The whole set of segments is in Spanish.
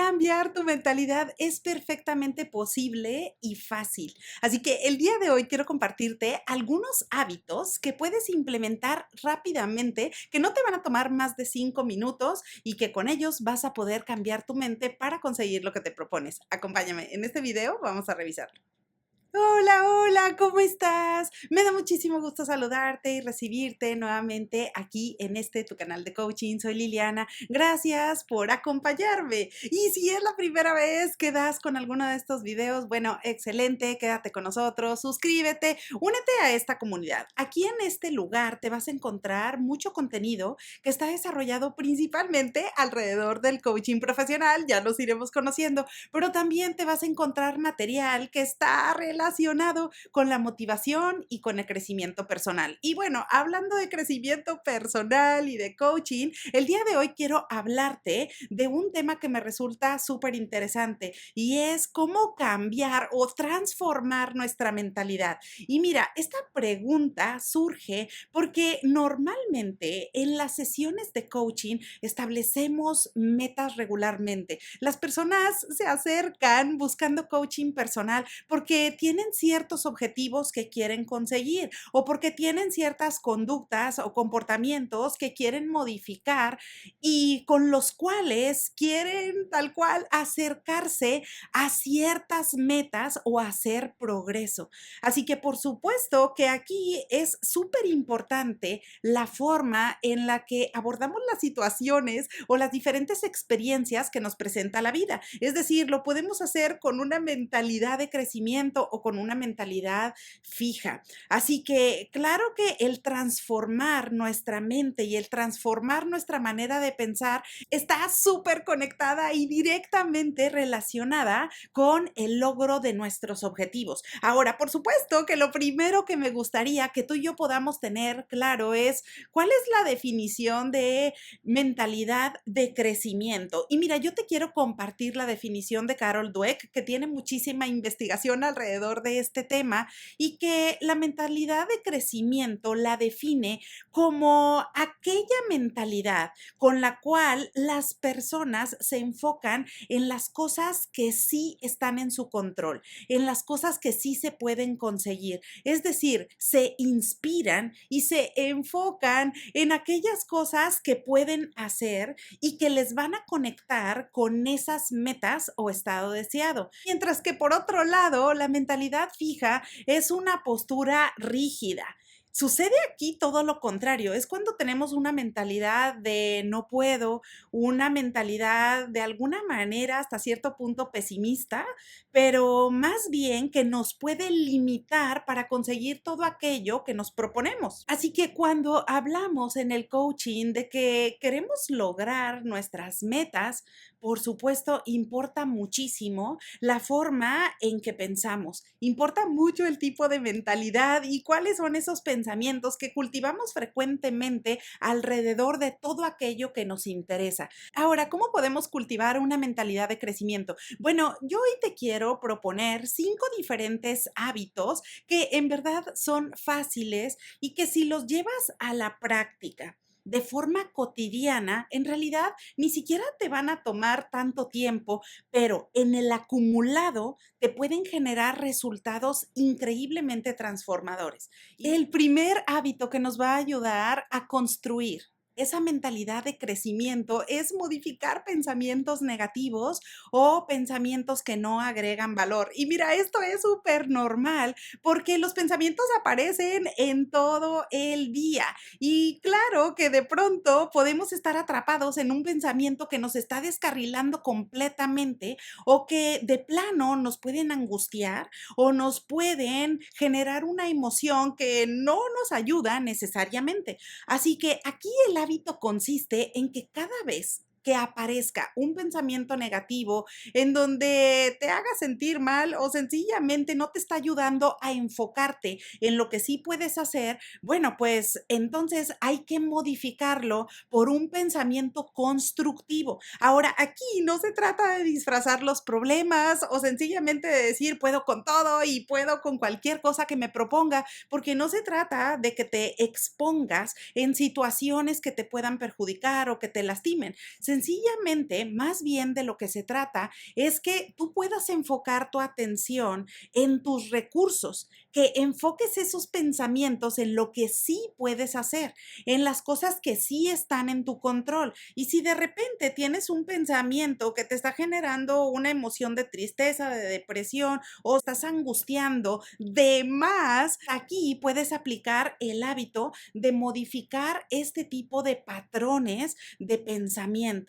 Cambiar tu mentalidad es perfectamente posible y fácil. Así que el día de hoy quiero compartirte algunos hábitos que puedes implementar rápidamente, que no te van a tomar más de 5 minutos y que con ellos vas a poder cambiar tu mente para conseguir lo que te propones. Acompáñame, en este video vamos a revisarlo. Hola, hola, ¿cómo estás? Me da muchísimo gusto saludarte y recibirte nuevamente aquí en este tu canal de coaching. Soy Liliana. Gracias por acompañarme. Y si es la primera vez que das con alguno de estos videos, bueno, excelente, quédate con nosotros, suscríbete, únete a esta comunidad. Aquí en este lugar te vas a encontrar mucho contenido que está desarrollado principalmente alrededor del coaching profesional, ya los iremos conociendo, pero también te vas a encontrar material que está relacionado con la motivación y con el crecimiento personal. Y bueno, hablando de crecimiento personal y de coaching, el día de hoy quiero hablarte de un tema que me resulta súper interesante y es cómo cambiar o transformar nuestra mentalidad. Y mira, esta pregunta surge porque normalmente en las sesiones de coaching establecemos metas regularmente. Las personas se acercan buscando coaching personal porque tienen ciertos objetivos que quieren conseguir o porque tienen ciertas conductas o comportamientos que quieren modificar y con los cuales quieren tal cual acercarse a ciertas metas o hacer progreso. Así que por supuesto que aquí es súper importante la forma en la que abordamos las situaciones o las diferentes experiencias que nos presenta la vida. Es decir, lo podemos hacer con una mentalidad de crecimiento o con una mentalidad fija. Así que claro que el transformar nuestra mente y el transformar nuestra manera de pensar está súper conectada y directamente relacionada con el logro de nuestros objetivos. Ahora, por supuesto que lo primero que me gustaría que tú y yo podamos tener claro es cuál es la definición de mentalidad de crecimiento. Y mira, yo te quiero compartir la definición de Carol Dweck, que tiene muchísima investigación alrededor de este tema y que la mentalidad de crecimiento la define como aquella mentalidad con la cual las personas se enfocan en las cosas que sí están en su control, en las cosas que sí se pueden conseguir. Es decir, se inspiran y se enfocan en aquellas cosas que pueden hacer y que les van a conectar con esas metas o estado deseado. Mientras que por otro lado, la mentalidad fija es una postura rígida. Sucede aquí todo lo contrario, es cuando tenemos una mentalidad de no puedo, una mentalidad de alguna manera hasta cierto punto pesimista, pero más bien que nos puede limitar para conseguir todo aquello que nos proponemos. Así que cuando hablamos en el coaching de que queremos lograr nuestras metas, por supuesto, importa muchísimo la forma en que pensamos. Importa mucho el tipo de mentalidad y cuáles son esos pensamientos que cultivamos frecuentemente alrededor de todo aquello que nos interesa. Ahora, ¿cómo podemos cultivar una mentalidad de crecimiento? Bueno, yo hoy te quiero proponer 5 diferentes hábitos que en verdad son fáciles y que si los llevas a la práctica de forma cotidiana, en realidad ni siquiera te van a tomar tanto tiempo, pero en el acumulado te pueden generar resultados increíblemente transformadores. El primer hábito que nos va a ayudar a construir esa mentalidad de crecimiento es modificar pensamientos negativos o pensamientos que no agregan valor. Y mira, esto es súper normal porque los pensamientos aparecen en todo el día. Y claro que de pronto podemos estar atrapados en un pensamiento que nos está descarrilando completamente o que de plano nos pueden angustiar o nos pueden generar una emoción que no nos ayuda necesariamente. Así que aquí el hábito consiste en que cada vez que aparezca un pensamiento negativo en donde te haga sentir mal o sencillamente no te está ayudando a enfocarte en lo que sí puedes hacer, bueno, pues entonces hay que modificarlo por un pensamiento constructivo. Ahora, aquí no se trata de disfrazar los problemas o sencillamente de decir puedo con todo y puedo con cualquier cosa que me proponga, porque no se trata de que te expongas en situaciones que te puedan perjudicar o que te lastimen. Sencillamente, más bien de lo que se trata es que tú puedas enfocar tu atención en tus recursos, que enfoques esos pensamientos en lo que sí puedes hacer, en las cosas que sí están en tu control. Y si de repente tienes un pensamiento que te está generando una emoción de tristeza, de depresión o estás angustiando de más, aquí puedes aplicar el hábito de modificar este tipo de patrones de pensamiento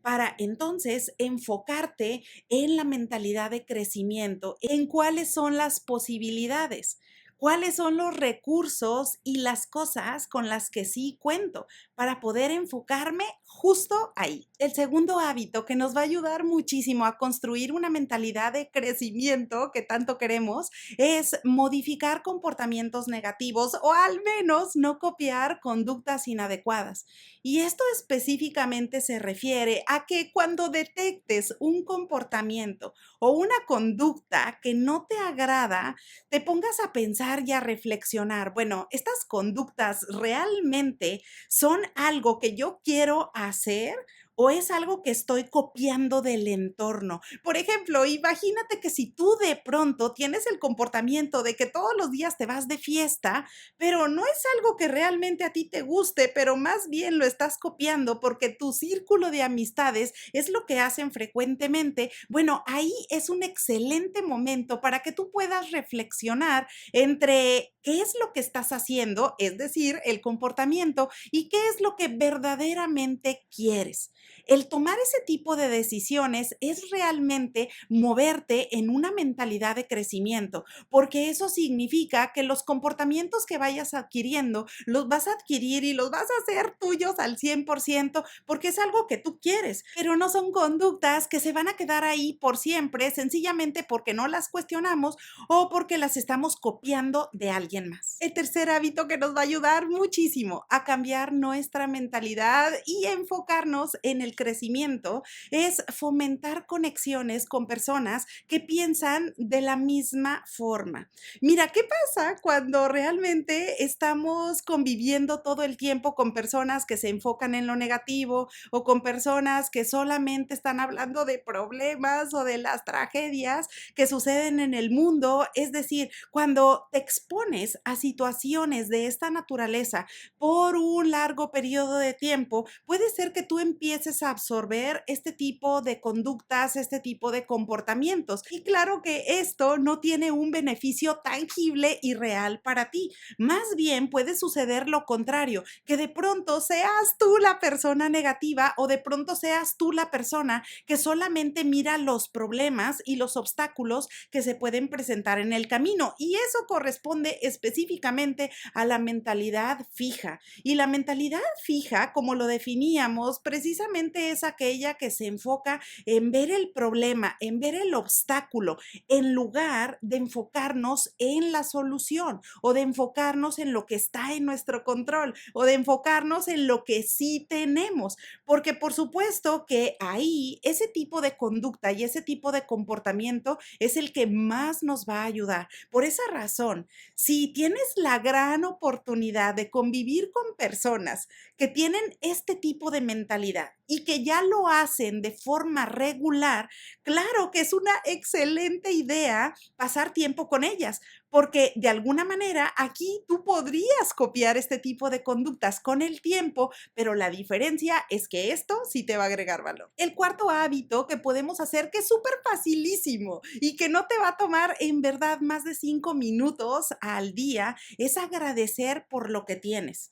para entonces enfocarte en la mentalidad de crecimiento, en cuáles son las posibilidades, cuáles son los recursos y las cosas con las que sí cuento para poder enfocarme justo ahí. El segundo hábito que nos va a ayudar muchísimo a construir una mentalidad de crecimiento que tanto queremos es modificar comportamientos negativos o al menos no copiar conductas inadecuadas. Y esto específicamente se refiere a que cuando detectes un comportamiento o una conducta que no te agrada, te pongas a pensar y a reflexionar, bueno, estas conductas realmente son algo que yo quiero hacer o es algo que estoy copiando del entorno. Por ejemplo, imagínate que si tú de pronto tienes el comportamiento de que todos los días te vas de fiesta, pero no es algo que realmente a ti te guste, pero más bien lo estás copiando porque tu círculo de amistades es lo que hacen frecuentemente. Bueno, ahí es un excelente momento para que tú puedas reflexionar entre qué es lo que estás haciendo, es decir, el comportamiento, y qué es lo que verdaderamente quieres. El tomar ese tipo de decisiones es realmente moverte en una mentalidad de crecimiento, porque eso significa que los comportamientos que vayas adquiriendo los vas a adquirir y los vas a hacer tuyos al 100% porque es algo que tú quieres, pero no son conductas que se van a quedar ahí por siempre, sencillamente porque no las cuestionamos o porque las estamos copiando de alguien más. El tercer hábito que nos va a ayudar muchísimo a cambiar nuestra mentalidad y enfocarnos en el crecimiento es fomentar conexiones con personas que piensan de la misma forma. Mira, ¿qué pasa cuando realmente estamos conviviendo todo el tiempo con personas que se enfocan en lo negativo o con personas que solamente están hablando de problemas o de las tragedias que suceden en el mundo? Es decir, cuando te expones a situaciones de esta naturaleza por un largo periodo de tiempo, puede ser que tú empieces a absorber este tipo de conductas, este tipo de comportamientos. Y claro que esto no tiene un beneficio tangible y real para ti. Más bien puede suceder lo contrario, que de pronto seas tú la persona negativa o de pronto seas tú la persona que solamente mira los problemas y los obstáculos que se pueden presentar en el camino. Y eso corresponde específicamente a la mentalidad fija. Y la mentalidad fija, como lo definíamos, precisamente es aquella que se enfoca en ver el problema, en ver el obstáculo, en lugar de enfocarnos en la solución o de enfocarnos en lo que está en nuestro control o de enfocarnos en lo que sí tenemos. Porque por supuesto que ahí ese tipo de conducta y ese tipo de comportamiento es el que más nos va a ayudar. Por esa razón, si tienes la gran oportunidad de convivir con personas que tienen este tipo de mentalidad y que ya lo hacen de forma regular, claro que es una excelente idea pasar tiempo con ellas, porque de alguna manera aquí tú podrías copiar este tipo de conductas con el tiempo, pero la diferencia es que esto sí te va a agregar valor. El cuarto hábito que podemos hacer, que es súper facilísimo y que no te va a tomar en verdad más de 5 minutos al día, es agradecer por lo que tienes.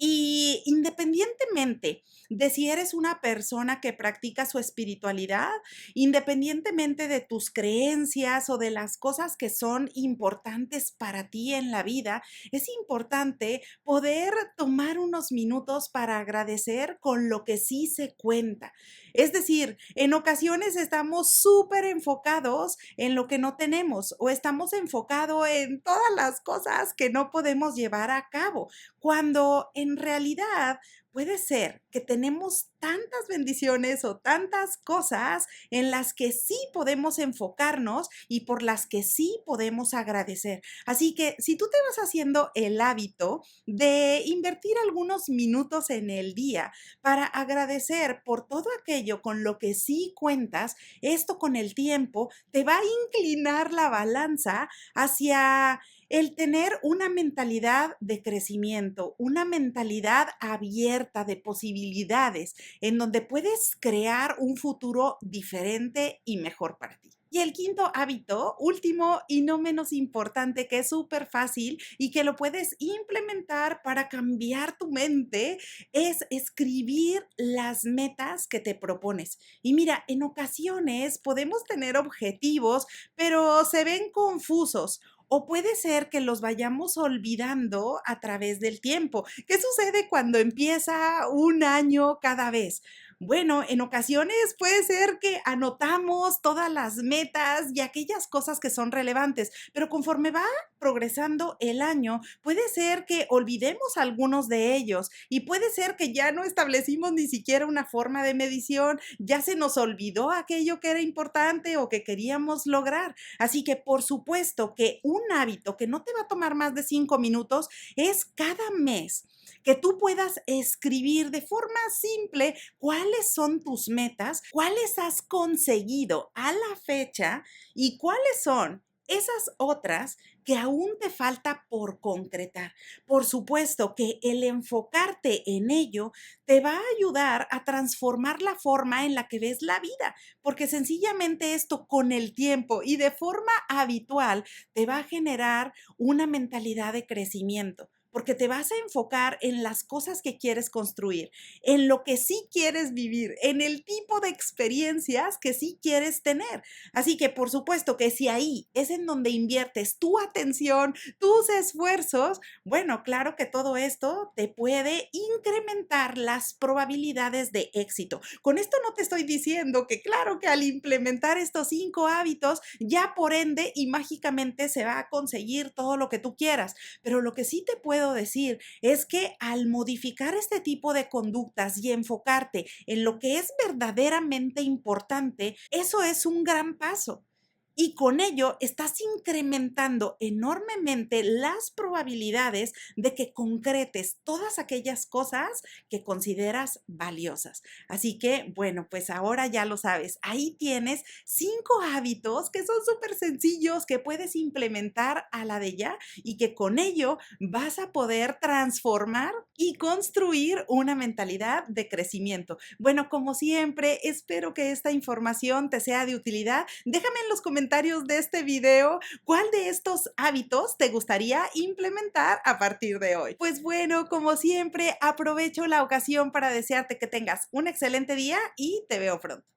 Y independientemente de si eres una persona que practica su espiritualidad, independientemente de tus creencias o de las cosas que son importantes para ti en la vida, es importante poder tomar unos minutos para agradecer con lo que sí se cuenta. Es decir, en ocasiones estamos súper enfocados en lo que no tenemos o estamos enfocados en todas las cosas que no podemos llevar a cabo cuando en realidad Puede ser que tenemos tantas bendiciones o tantas cosas en las que sí podemos enfocarnos y por las que sí podemos agradecer. Así que si tú te vas haciendo el hábito de invertir algunos minutos en el día para agradecer por todo aquello con lo que sí cuentas, esto con el tiempo te va a inclinar la balanza hacia el tener una mentalidad de crecimiento, una mentalidad abierta de posibilidades, en donde puedes crear un futuro diferente y mejor para ti. Y el quinto hábito, último y no menos importante, que es súper fácil y que lo puedes implementar para cambiar tu mente, es escribir las metas que te propones. Y mira, en ocasiones podemos tener objetivos, pero se ven confusos o puede ser que los vayamos olvidando a través del tiempo. ¿Qué sucede cuando empieza un año cada vez? Bueno, en ocasiones puede ser que anotamos todas las metas y aquellas cosas que son relevantes, pero conforme va progresando el año, puede ser que olvidemos algunos de ellos y puede ser que ya no establecimos ni siquiera una forma de medición, ya se nos olvidó aquello que era importante o que queríamos lograr. Así que por supuesto que un hábito que no te va a tomar más de 5 minutos es cada mes que tú puedas escribir de forma simple cuáles son tus metas, cuáles has conseguido a la fecha y cuáles son esas otras que aún te falta por concretar. Por supuesto que el enfocarte en ello te va a ayudar a transformar la forma en la que ves la vida, porque sencillamente esto con el tiempo y de forma habitual te va a generar una mentalidad de crecimiento, porque te vas a enfocar en las cosas que quieres construir, en lo que sí quieres vivir, en el tipo de experiencias que sí quieres tener. Así que por supuesto que si ahí es en donde inviertes tu atención, tus esfuerzos, bueno, claro que todo esto te puede incrementar las probabilidades de éxito. Con esto no te estoy diciendo que claro que al implementar estos 5 hábitos, ya por ende y mágicamente se va a conseguir todo lo que tú quieras, pero lo que sí te puedo decir es que al modificar este tipo de conductas y enfocarte en lo que es verdaderamente importante, eso es un gran paso. Y con ello estás incrementando enormemente las probabilidades de que concretes todas aquellas cosas que consideras valiosas. Así que, bueno, pues ahora ya lo sabes. Ahí tienes 5 hábitos que son súper sencillos que puedes implementar a la de ya y que con ello vas a poder transformar y construir una mentalidad de crecimiento. Bueno, como siempre, espero que esta información te sea de utilidad. Déjame en los comentarios de este video cuál de estos hábitos te gustaría implementar a partir de hoy. Pues bueno, como siempre, aprovecho la ocasión para desearte que tengas un excelente día y te veo pronto.